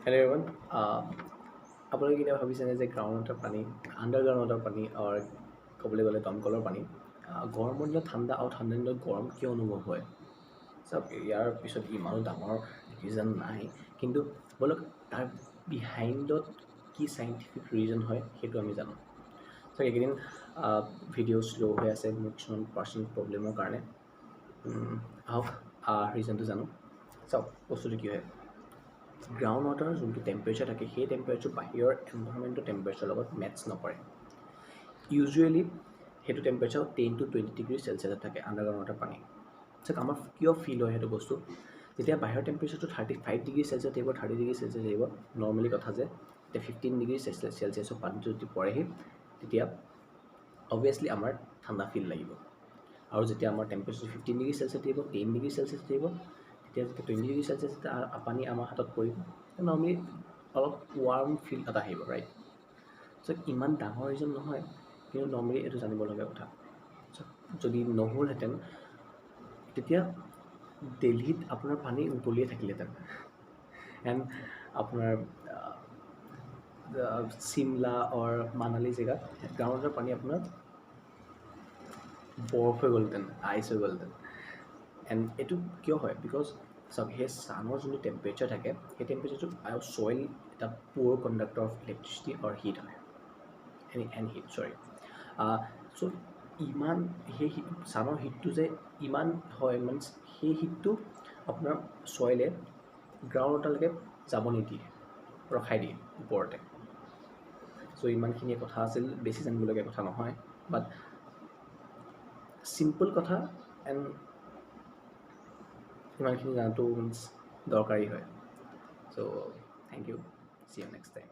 Hello everyone. আপোনালোকে কেতিয়াবা ভাবিছেনে যে গ্ৰাউণ্ড ৱাটাৰ পানী আণ্ডাৰগ্ৰাউণ্ড ৱাটাৰ পানী ক'বলৈ গ'লে দমকলৰ পানী গৰমৰ দিনত ঠাণ্ডা আৰু ঠাণ্ডা দিনত গৰম কিয় অনুভৱ হয়? চাওক ইয়াৰ পিছত ইমানো ডাঙৰ ৰিজন নাই, কিন্তু ব'লক তাৰ বিহাইণ্ডত কি চাইণ্টিফিক ৰিজন হয় সেইটো আমি জানো। চাওক এইকেইদিন ভিডিঅ' শ্ল' হৈ আছে মোৰ কিছুমান পাৰ্চনেল প্ৰব্লেমৰ কাৰণে। আহক ৰিজনটো জানো। চাওক বস্তুটো কি হয়, গ্ৰাউণ্ড ৱাটাৰৰ যোনটো টেম্পাৰেচাৰ থাকে সেই টেম্পাৰেচাৰ বাহিৰৰ এনভাইৰমেণ্টৰ টেম্পাৰেচাৰৰ লগত মেটচ নকৰে। ইউজুৱেলি সেইটো টেম্পাৰেচাৰ 10 to 20 ডিগ্ৰী চেলচিয়াছত থাকে আণ্ডাৰগ্ৰাউণ্ড ৱাটাৰ পানী। চাওক আমাৰ কিয় ফিল হয় সেইটো বস্তু, যেতিয়া বাহিৰৰ টেম্পাৰেচাৰটো 35 ডিগ্ৰী চেলচিয়াছ থাকিব, 30 ডিগ্ৰী চেলচিয়াছ থাকিব, নৰ্মেলি কথা যে এতিয়া 15 ডিগ্ৰী চেলচিয়াছৰ পানীটো যদি পৰেহি তেতিয়া অবভিয়াছলি আমাৰ ঠাণ্ডা ফিল লাগিব। আৰু যেতিয়া আমাৰ টেম্পাৰেচাৰ 15 ডিগ্ৰী চেলচিয়াছ থাকিব, 10 ডিগ্ৰী চেলচিয়াছ থাকিব, তেতিয়া যেতিয়া 20 ডিগ্ৰী চেলচিয়াছ পানী আমাৰ হাতত পৰিব নৰ্মেলি অলপ ৱাৰ্ম ফিল এটা আহিব, ৰাইট? চ' ইমান ডাঙৰ ৰিজন নহয়, কিন্তু নৰ্মেলি এইটো জানিব লগা কথা। চ' যদি নহ'লহেঁতেন তেতিয়া দিল্লীত আপোনাৰ পানী উতলিয়ে থাকিলেহেঁতেন, এণ্ড আপোনাৰ চিমলা অৰ মানালী জেগাত গ্ৰাউণ্ড ৱাটাৰ পানী আপোনাৰ বৰফ হৈ গ'লহেঁতেন, আইচ হৈ গ'লহেঁতেন। এণ্ড এইটো কিয় হয়? বিকজ চাওক সেই ছানৰ যোনটো টেম্পাৰেচাৰ থাকে সেই টেম্পাৰেচাৰটো আৰু ছইল এটা poor conductor of electricity or heat হয়, এণ্ড হিট চ' ইমান সেই ছানৰ হিটটো যে ইমান হয়, মানে সেই হিটটো আপোনাৰ ছইলে গ্ৰাউণ্ড ৱাটাৰলৈকে যাব নিদিয়ে, ৰখাই দিয়ে ওপৰতে। চ' ইমানখিনিয়ে কথা আছিল, বেছি জানিবলগীয়া কথা নহয়, বাট চিম্পল কথা এণ্ড ইমানখিনি জানাটো মিনছ দৰকাৰী হয়। So' thank you, see you next time.